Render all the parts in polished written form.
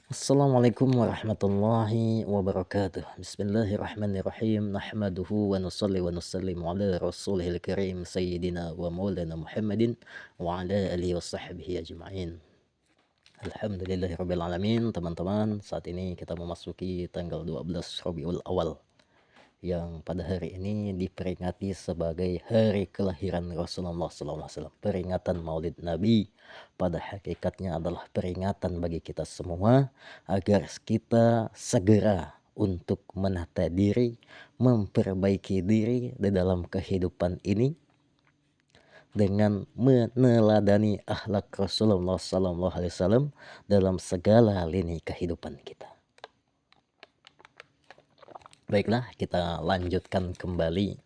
Assalamualaikum warahmatullahi wabarakatuh. Bismillahirrahmanirrahim. Nahmaduhu wa nusalli wa nusallimu ala rasulihil karim sayyidina wa maulana Muhammadin wa ala alihi wa sahbihi ajma'in. Alhamdulillahirabbil alamin. Teman-teman, saat ini kita memasuki tanggal 12 Rabiul Awal yang pada hari ini diperingati sebagai hari kelahiran Rasulullah SAW. Peringatan Maulid Nabi pada hakikatnya adalah peringatan bagi kita semua agar kita segera untuk menata diri, memperbaiki diri di dalam kehidupan ini dengan meneladani akhlak Rasulullah SAW dalam segala lini kehidupan kita. Baiklah, kita lanjutkan kembali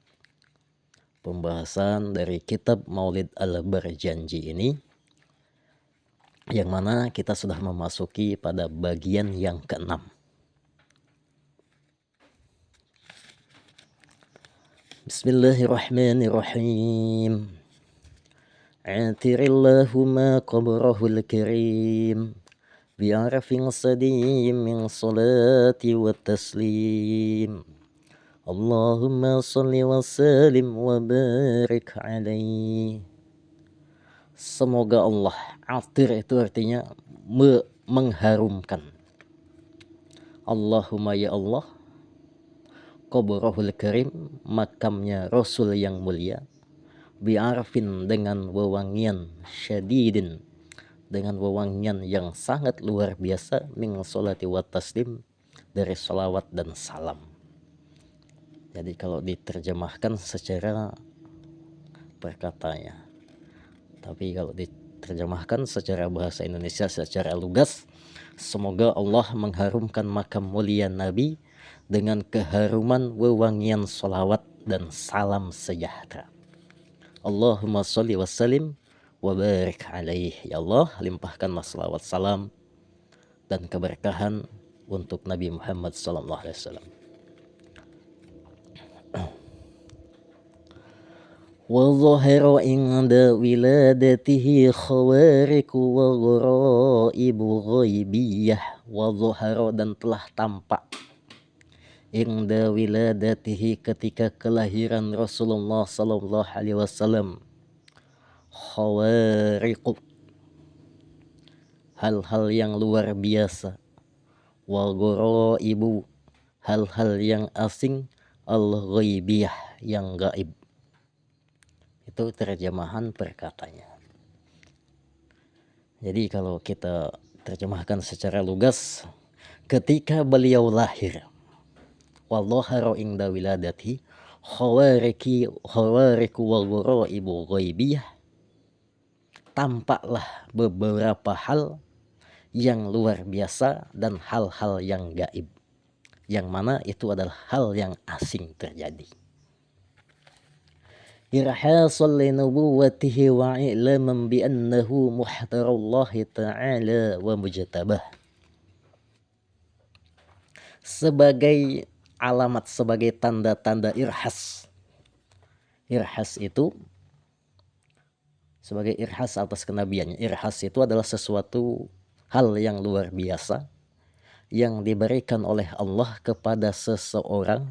pembahasan dari kitab Maulid Al-Barjanji ini, yang mana kita sudah memasuki pada bagian yang ke-6. Bismillahirrahmanirrahim. Atirillahu qabrahul karim bi'arafin sadiyyin min salati wa taslim. Allahumma salli wa sallim wa barik alaih. Semoga Allah, atir itu artinya mengharumkan. Allahumma ya Allah, qabrahul karim, makamnya Rasul yang mulia, bi'arfin dengan wewangian, syadidin dengan wewangian yang sangat luar biasa, min sholati wa taslim, dari salawat dan salam. Jadi kalau diterjemahkan secara perkatanya, tapi kalau diterjemahkan secara bahasa Indonesia secara lugas, semoga Allah mengharumkan makam mulia Nabi dengan keharuman wewangian salawat dan salam sejahtera. Allahumma sholli wa sallim wa barik alaih. Ya Allah, limpahkanlah salawat salam dan keberkahan untuk Nabi Muhammad sallallahu alaihi wasallam. وظهر عند ولادته خوارق وغرائب غيبية. وظهر dan telah tampak inda wiladatihi ketika kelahiran Rasulullah sallallahu alaihi wasallam khawariq, hal-hal yang luar biasa, wa ghoraibu, hal-hal yang asing, al-ghaibiyah, yang gaib. Itu terjemahan perkatanya. Jadi kalau kita terjemahkan secara lugas, ketika beliau lahir, wallahu inda wiladati khawariku wa ghoraibu ghaibiyah, tampaklah beberapa hal yang luar biasa dan hal-hal yang gaib, yang mana itu adalah hal yang asing terjadi. Irhasan li nubuwwatihi wa i'laman bi annahu muhtarullahi ta'ala wa mujtabah. Sebagai alamat, sebagai tanda-tanda irhas. Irhas itu sebagai irhas atas kenabiannya. Irhas itu adalah sesuatu hal yang luar biasa yang diberikan oleh Allah kepada seseorang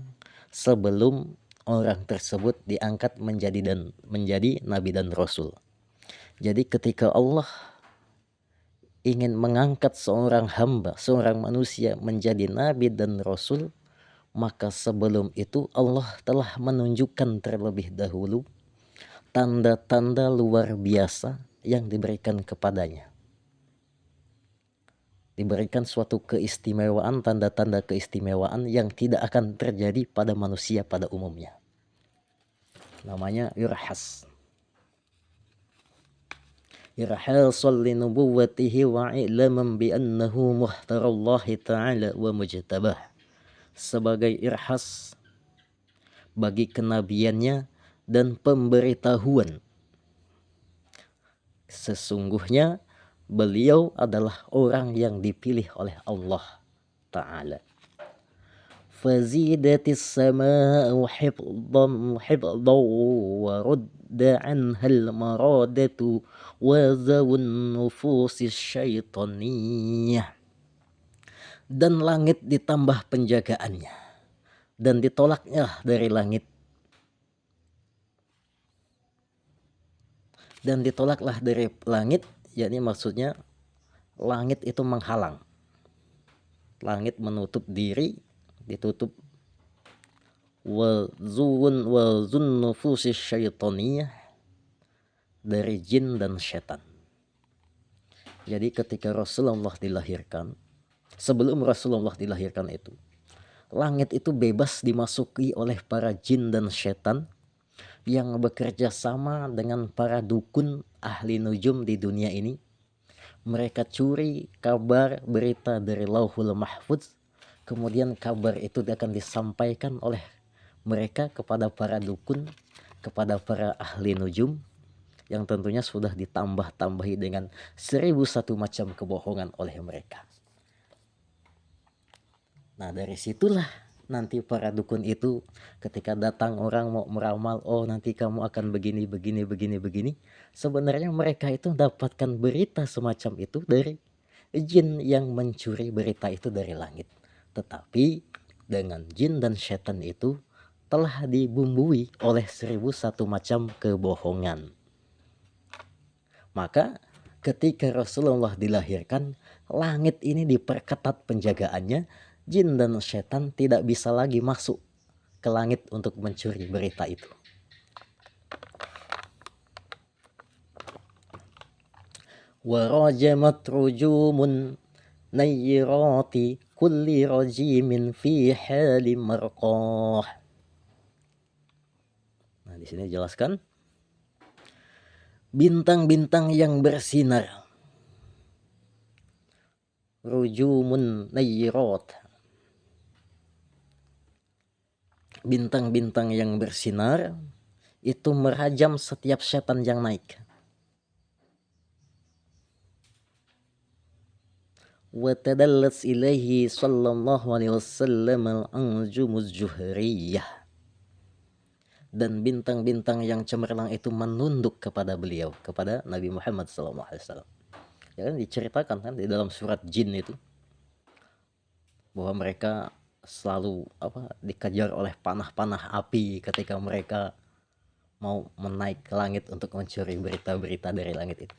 sebelum orang tersebut diangkat menjadi nabi dan rasul. Jadi ketika Allah ingin mengangkat seorang hamba, seorang manusia menjadi nabi dan rasul, maka sebelum itu Allah telah menunjukkan terlebih dahulu tanda-tanda luar biasa yang diberikan kepadanya. Diberikan suatu keistimewaan, tanda-tanda keistimewaan yang tidak akan terjadi pada manusia pada umumnya. Namanya irhas. Irhasan li nubuwwatihi wa i'laman bi annahu muhtarallahi ta'ala wa mujtabah. Sebagai irhas bagi kenabiannya dan pemberitahuan, sesungguhnya beliau adalah orang yang dipilih oleh Allah Ta'ala. Fazidatis sama'u hifdhan wa rudda anhal maradatu wa zawun nufusis syaitaniyah. dan langit ditambah penjagaannya, dan ditolaknya dari langit, dan ditolaklah dari langit, yakni maksudnya langit itu menghalang, langit menutup diri, ditutup wa zun nufusis syaitaniyah, dari jin dan setan. Jadi ketika Rasulullah dilahirkan, sebelum Rasulullah dilahirkan itu, langit itu bebas dimasuki oleh para jin dan setan yang bekerja sama dengan para dukun ahli nujum di dunia ini. Mereka curi kabar berita dari Lauhul Mahfuz, kemudian kabar itu akan disampaikan oleh mereka kepada para dukun, kepada para ahli nujum, yang tentunya sudah ditambah-tambahi dengan 1001 macam kebohongan oleh mereka. Nah, dari situlah nanti para dukun itu ketika datang orang mau meramal, oh nanti kamu akan begini, begini, begini, begini. Sebenarnya mereka itu mendapatkan berita semacam itu dari jin yang mencuri berita itu dari langit. Tetapi dengan jin dan setan itu telah dibumbui oleh 1001 macam kebohongan. Maka ketika Rasulullah dilahirkan, langit ini diperketat penjagaannya, jin dan setan tidak bisa lagi masuk ke langit untuk mencuri berita itu. Warajamat rujumun nayyirati kulli rajimin fi hali marqah. Nah, di sini jelaskan bintang-bintang yang bersinar, rujumun nayyirat, bintang-bintang yang bersinar itu merajam setiap setan yang naik. Wa tadallas ilaihi sallallahu alaihi wasallam al-anjumuz juhriyah, dan bintang-bintang yang cemerlang itu menunduk kepada beliau, kepada Nabi Muhammad sallallahu alaihi wasallam. Ya kan diceritakan kan di dalam surat jin itu bahwa mereka selalu dikejar oleh panah-panah api ketika mereka mau menaik ke langit untuk mencuri berita-berita dari langit itu.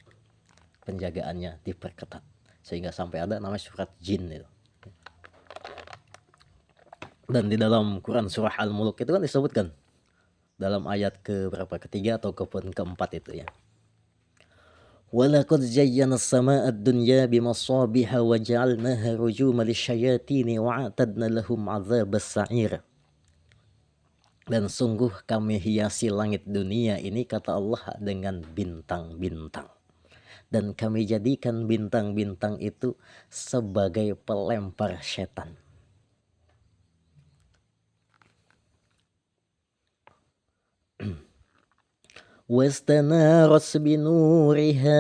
Penjagaannya diperketat sehingga sampai ada namanya surat jin itu. Dan di dalam Quran surah Al-Mulk itu kan disebutkan dalam ayat ketiga atau keempat itu ya. Walaqad zayyana as-samaa'a ad-dunya bimasabiha wa ja'alnaha rujuman lisyayatin wa a'tadna lahum 'adzabas sa'ir. Dan sungguh kami hiasi langit dunia ini, kata Allah, dengan bintang-bintang. Dan kami jadikan bintang-bintang itu sebagai pelempar setan. Wastanarat binuriha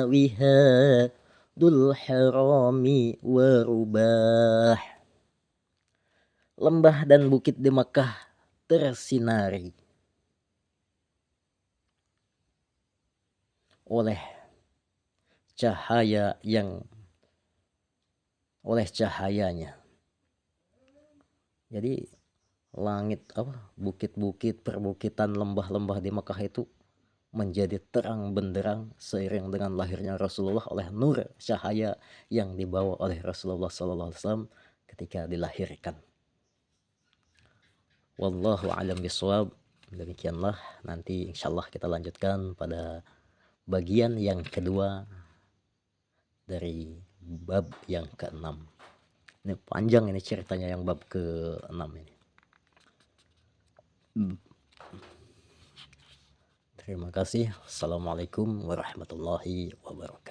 wihadul harami warubah. Lembah dan bukit di Mekah tersinari oleh cahayanya. Jadi langit bukit-bukit, perbukitan, lembah-lembah di Mekah itu menjadi terang benderang seiring dengan lahirnya Rasulullah oleh nur cahaya yang dibawa oleh Rasulullah SAW ketika dilahirkan. Wallahu a'lam bishawab. Demikianlah, nanti insyaallah kita lanjutkan pada bagian yang kedua dari bab yang ke-6. Ini panjang ini ceritanya yang bab ke-6 ini. Terima kasih. Assalamualaikum warahmatullahi wabarakatuh.